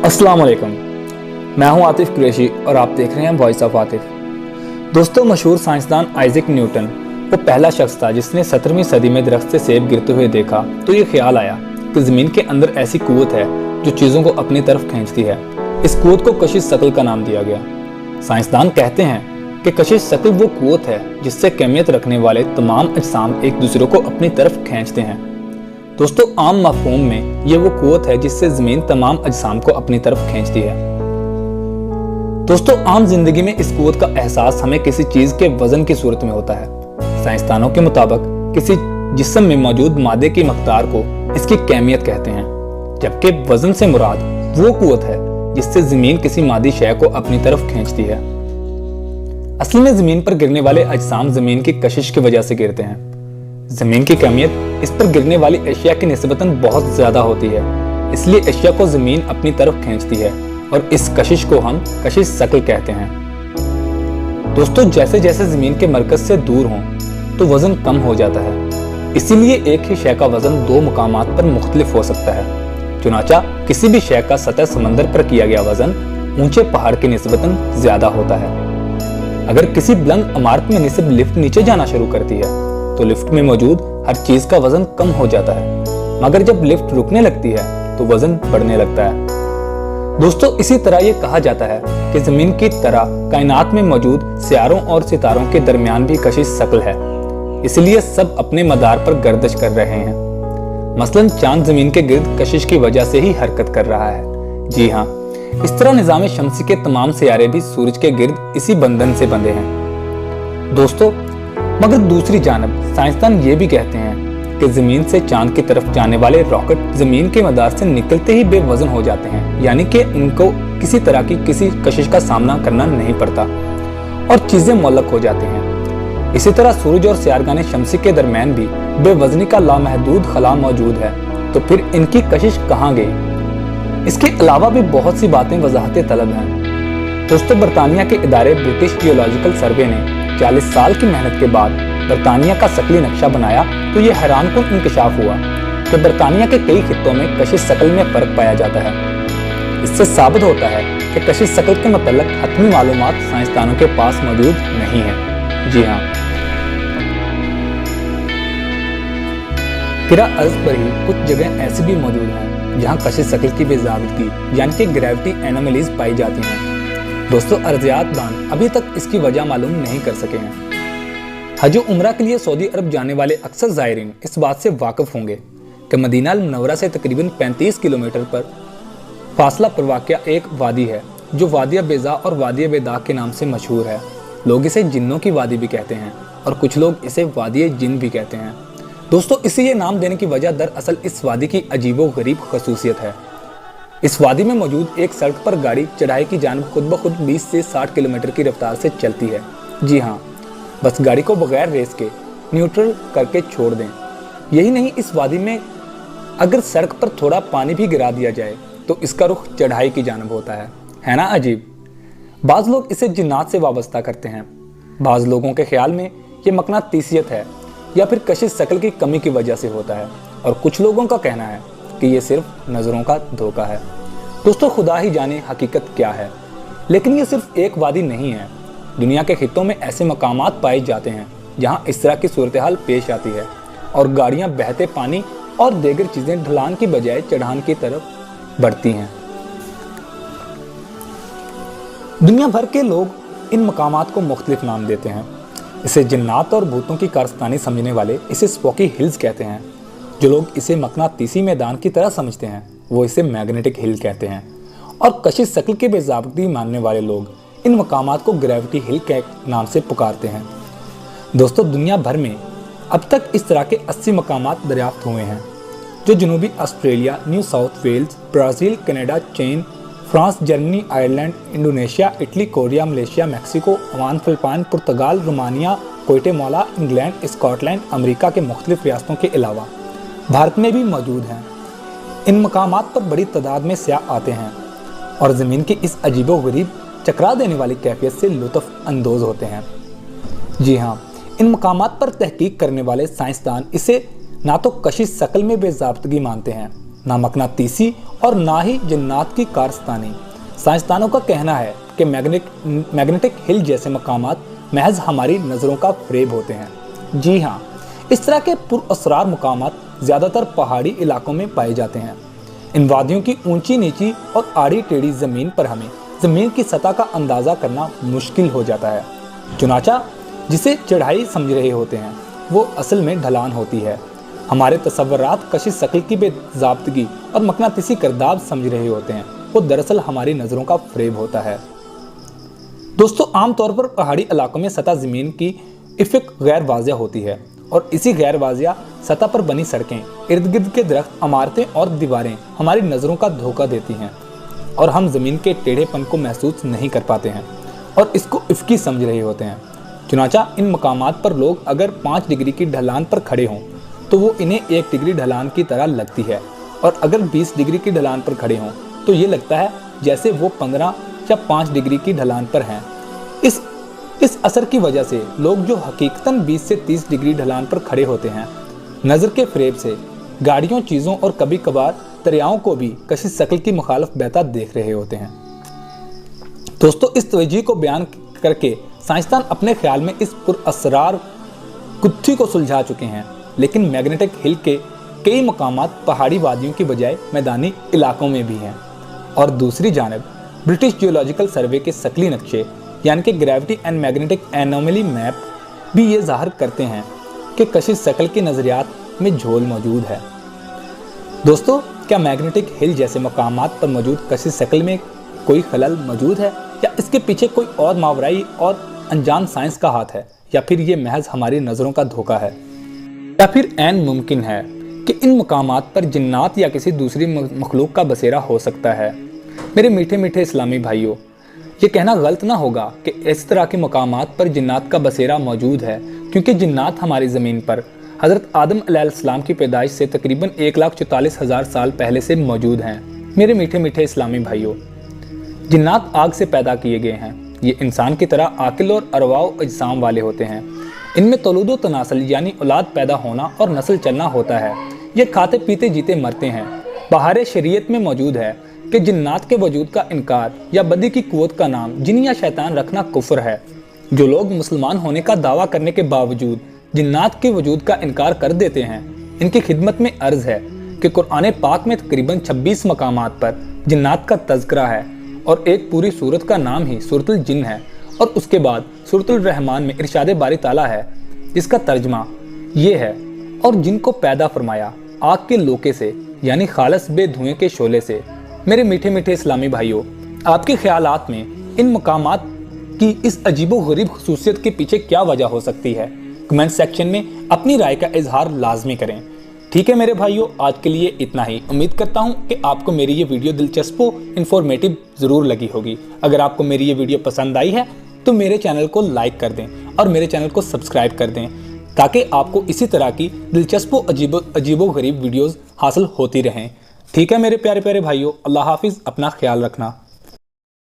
अस्सलाम वालेकुम, मैं हूं आतिफ कुरैशी और आप देख रहे हैं वॉइस ऑफ आतिफ। दोस्तों, मशहूर साइंसदान आइजैक न्यूटन वो पहला शख्स था जिसने 17वीं सदी में दरख्त से सेब गिरते हुए देखा तो ये ख्याल आया कि ज़मीन के अंदर ऐसी कुव्वत है जो चीज़ों को अपनी तरफ खींचती है। इस कुव्वत को कशिश सकल का नाम दिया गया। साइंसदान कहते हैं कि कशिश सकल वो कुव्वत है जिससे कैमियत रखने वाले तमाम अजसाम एक दूसरे को अपनी तरफ खींचते हैं। दोस्तों, आम मफ़हूम में ये वो कुव्वत है जिससे ज़मीन तमाम अजसाम को अपनी तरफ खींचती है। दोस्तों, आम जिंदगी में इस कुव्वत का एहसास हमें किसी चीज़ के वजन की सूरत में होता है। साइंसदानों के मुताबिक किसी जिस्म में मौजूद मादे की मकदार को इसकी कैमियत कहते हैं, जबकि वजन से मुराद वो कुव्वत है जिससे ज़मीन किसी मादी शय को अपनी तरफ खींचती है। असल में ज़मीन पर गिरने वाले अजसाम ज़मीन की कशिश की वजह से गिरते हैं। ज़मीन की कैमियत इस पर गिरने वाली अशिया की निस्बतन बहुत ज़्यादा होती है, इसलिए अशिया को ज़मीन अपनी तरफ खींचती है और इस कशिश को हम कशिश सकल कहते हैं। दोस्तों, जैसे जैसे ज़मीन के मरकज़ से दूर हों तो वज़न कम हो जाता है, इसीलिए एक ही शय का वज़न दो मुकामात पर मुख्तलिफ हो सकता है। चुनाचा किसी भी शय का सतह समंदर पर किया गया वज़न ऊंचे पहाड़ के निस्बतन ज़्यादा होता है। अगर किसी बुलंद इमारत में निस्ब लिफ्ट नीचे जाना शुरू करती है तो लिफ्ट में मौजूद हर चीज का वजन कम हो जाता है, मगर जब लिफ्ट रुकने लगती है तो वजन बढ़ने लगता है। दोस्तों, इसी तरह ये कहा जाता है कि जमीन की तरह कायनात में मौजूद सियारों और सितारों के दरमियान भी कशिश सकल है, इसलिए सब अपने मदार पर गर्दिश कर रहे हैं। मसलन चांद जमीन के गिर्द कशिश की वजह से ही हरकत कर रहा है। जी हाँ, इस तरह निज़ाम शम्सी के तमाम सियारे भी सूरज के गिर्द इसी बंधन से बंधे हैं। दोस्तों, मगर दूसरी जानब साइंसदान ये भी कहते हैं कि ज़मीन से चांद की तरफ जाने वाले रॉकेट ज़मीन के मदार से निकलते ही बेवजन हो जाते हैं, यानी कि इनको किसी तरह की किसी कशिश का सामना करना नहीं पड़ता और चीज़ें मुअल्लक हो जाती हैं। इसी तरह सूरज और सियारगाने शम्सी के दरमियान भी बेवजनी का लामहदूद खला मौजूद है, तो फिर इनकी कशिश कहाँ गई? इसके अलावा भी बहुत सी बातें वजाहत तलब हैं। दोस्तों, बरतानिया के इदारे ब्रिटिश जियोलॉजिकल सर्वे ने 40 साल की मेहनत के बाद बरतानिया का शकली नक्शा बनाया तो ये हैरानकुन इंकशाफ हुआ कि बरतानिया के कई खित्तों में कशिश शकल में फर्क पाया जाता है। इससे साबित होता है कि कशिश शकल के मतलब हतमी मालूमात साइंसदानों के पास मौजूद नहीं है। जी हाँ, किरा अर्ज पर ही कुछ जगह ऐसी भी मौजूद हैं जहाँ कशिश शकल की बेज़ाबतगी यानी कि ग्रेविटी एनोमलीज पाई जाती हैं। दोस्तों, अर्जियात दान अभी तक इसकी वजह मालूम नहीं कर सके हैं। हज उम्रा के लिए सऊदी अरब जाने वाले अक्सर ज़ायरीन इस बात से वाकिफ होंगे कि मदीना अल मुनव्वरा से तकरीबन 35 किलोमीटर पर फासला पर वाक़या एक वादी है जो वादिया बेज़ा और वादिया बेदाग के नाम से मशहूर है। लोग इसे जिन्नों की वादी भी कहते हैं और कुछ लोग इसे वादिया जिन भी कहते हैं। दोस्तों, इसे ये नाम देने की वजह दरअसल इस वादी की अजीबो गरीब खसूसियत है। इस वादी में मौजूद एक सड़क पर गाड़ी चढ़ाई की जानिब खुद ब खुद 20 से 60 किलोमीटर की रफ्तार से चलती है। जी हाँ, बस गाड़ी को बगैर रेस के न्यूट्रल करके छोड़ दें। यही नहीं, इस वादी में अगर सड़क पर थोड़ा पानी भी गिरा दिया जाए तो इसका रुख चढ़ाई की जानिब होता है ना अजीब। बाज़ लोग इसे जिन्नात से वाबस्ता करते हैं। बाज़ लोगों के ख्याल में ये मकनातीसियत है या फिर कशिश शकल की कमी की वजह से होता है, और कुछ लोगों का कहना है कि ये सिर्फ नज़रों का धोखा है। दोस्तों, खुदा ही जाने हकीकत क्या है, लेकिन ये सिर्फ एक वादी नहीं है। दुनिया के खित्तों में ऐसे मकामात पाए जाते हैं जहां इस तरह की सूरत हाल पेश आती है और गाड़ियां बहते पानी और दीगर चीज़ें ढलान की बजाय चढ़ान की तरफ बढ़ती हैं। दुनिया भर के लोग इन मकामात को मुख्तलिफ नाम देते हैं। इसे जिन्नात और भूतों की कारस्तानी समझने वाले इसे स्पोकी हिल्स कहते हैं। जो लोग इसे मकनातीसी मैदान की तरह समझते हैं वो इसे मैग्नेटिक हिल कहते हैं, और कशिश शकल के बेज़ाबतगी मानने वाले लोग इन मकामात को ग्रेविटी हिल के नाम से पुकारते हैं। दोस्तों, दुनिया भर में अब तक इस तरह के 80 मकामात दरियाफ्त हुए हैं जो जनूबी Australia, New South Wales, Brazil, Canada, चीन, France, Germany, Ireland, Indonesia, Italy, Korea, Malaysia, Mexico, Oman, Philippine, पुर्तगाल, Romania, Guatemala, England, Scotland, America के मुख्तलिफ रियासतों के अलावा भारत में भी मौजूद हैं। इन मकामात पर बड़ी तादाद में सयाह आते हैं और ज़मीन की इस अजीबो गरीब चकरा देने वाली कैफियत से लुत्फ़ अंदोज़ होते हैं। जी हाँ, इन मकामात पर तहकीक करने वाले साइंसदान इसे ना तो कशिश शकल में बेज़ाब्तगी मानते हैं ना मकनातीसी और ना ही जिन्नात की कारस्तानी। साइंसदानों का कहना है कि मैग्नेटिक हिल जैसे मकामात महज हमारी नज़रों का फ़रेब होते हैं। जी हाँ, इस तरह के पुरअसरार मकामात ज़्यादातर पहाड़ी इलाकों में पाए जाते हैं। इन वादियों की ऊंची नीची और आड़ी टेढ़ी ज़मीन पर हमें ज़मीन की सतह का अंदाज़ा करना मुश्किल हो जाता है। चुनाचा जिसे चढ़ाई समझ रहे होते हैं वो असल में ढलान होती है। हमारे तसव्वुरात कशिश शक्ल की बेज़ाब्तगी और मकनातीसी करदाब समझ रहे होते हैं, वो दरअसल हमारी नज़रों का फ़रेब होता है। दोस्तों, आमतौर पर पहाड़ी इलाकों में सतह ज़मीन की इफ़क गैर वाज़िया होती है और इसी गैर वाज़िया सतह पर बनी सड़कें, इर्द गिर्द के दरख्त, इमारतें और दीवारें हमारी नज़रों का धोखा देती हैं और हम ज़मीन के टेढ़ेपन को महसूस नहीं कर पाते हैं और इसको इफ़की समझ रहे होते हैं। चुनाचा इन मकामात पर लोग अगर 5 डिग्री की ढलान पर खड़े हों तो वो इन्हें 1 डिग्री ढलान की तरह लगती है, और अगर 20 डिग्री की ढलान पर खड़े हों तो ये लगता है जैसे वो 15 या 5 डिग्री की ढलान पर हैं। इस असर की वजह से लोग जो हकीकतन 20 से 30 डिग्री ढलान पर खड़े होते हैं, नज़र के फ़रेब से गाड़ियों, चीज़ों और कभी कभार दरियाओं को भी कशिश शक्ल की मुखालफ बहता देख रहे होते हैं। दोस्तों, इस तवज्जो को बयान करके साइंसदान अपने ख्याल में इस पुरअसरार गुत्थी को सुलझा चुके हैं, लेकिन मैग्नेटिक हिल के कई मकामात पहाड़ी वादियों की बजाय मैदानी इलाकों में भी हैं। और दूसरी जानब ब्रिटिश जियोलॉजिकल सर्वे के शक्ली नक्शे यानी कि gravity and magnetic anomaly map भी ये ज़ाहिर करते हैं कि कशिश शक्ल की नज़रियात में झोल मौजूद है। दोस्तों, क्या मैग्नेटिक हिल जैसे मकामात पर मौजूद कशिश शक्ल में कोई खलल मौजूद है, या इसके पीछे कोई और मावराई और अनजान साइंस का हाथ है, या फिर ये महज हमारी नज़रों का धोखा है, या फिर ऐन मुमकिन है कि इन मकामात पर जिन्नात या किसी दूसरी मखलूक का बसेरा हो सकता है। मेरे मीठे मीठे इस्लामी भाइयों, ये कहना गलत ना होगा कि इस तरह के मकामात पर जिन्नात का बसेरा मौजूद है, क्योंकि जिन्नात हमारी ज़मीन पर हज़रत आदम अलैहिस्सलाम की पैदाइश से तकरीबन 1,44,000 साल पहले से मौजूद हैं। मेरे मीठे मीठे इस्लामी भाइयों, जिन्नात आग से पैदा किए गए हैं। ये इंसान की तरह आकिल और अरवा अजसाम वाले होते हैं। इनमें तौलूद व तनासल यानी औलाद पैदा होना और नस्ल चलना होता है। ये खाते पीते जीते मरते हैं। बहार शरीयत में मौजूद है कि जिन्नात के वजूद का इनकार या बदी की कुव्वत का नाम जिन या शैतान रखना कुफ्र है। जो लोग मुसलमान होने का दावा करने के बावजूद जिन्नात के वजूद का इनकार कर देते हैं, इनकी खिदमत में अर्ज है कि कुरान पाक में तकरीबन 26 मकामात पर जिन्नात का तज़किरा है और एक पूरी सूरत का नाम ही सूरतुल जिन है, और उसके बाद सूरतुल रहमान में इरशाद बारी ताला है जिसका तर्जमा ये है, और जिनको पैदा फरमाया आग के लोके से यानी खालस बे धुएं के शोले से। मेरे मीठे मीठे इस्लामी भाइयों, आपके ख्यालात में इन मकामात की इस अजीबो गरीब खसूसियत के पीछे क्या वजह हो सकती है? कमेंट सेक्शन में अपनी राय का इजहार लाजमी करें। ठीक है मेरे भाइयों, आज के लिए इतना ही। उम्मीद करता हूं कि आपको मेरी ये वीडियो दिलचस्प इंफॉर्मेटिव ज़रूर लगी होगी। अगर आपको मेरी ये वीडियो पसंद आई है तो मेरे चैनल को लाइक कर दें और मेरे चैनल को सब्सक्राइब कर दें, ताकि आपको इसी तरह की दिलचस्प अजीबो गरीब वीडियोज़ हासिल होती रहें। ठीक है मेरे प्यारे प्यारे भाइयों, अल्लाह हाफिज़, अपना ख्याल रखना।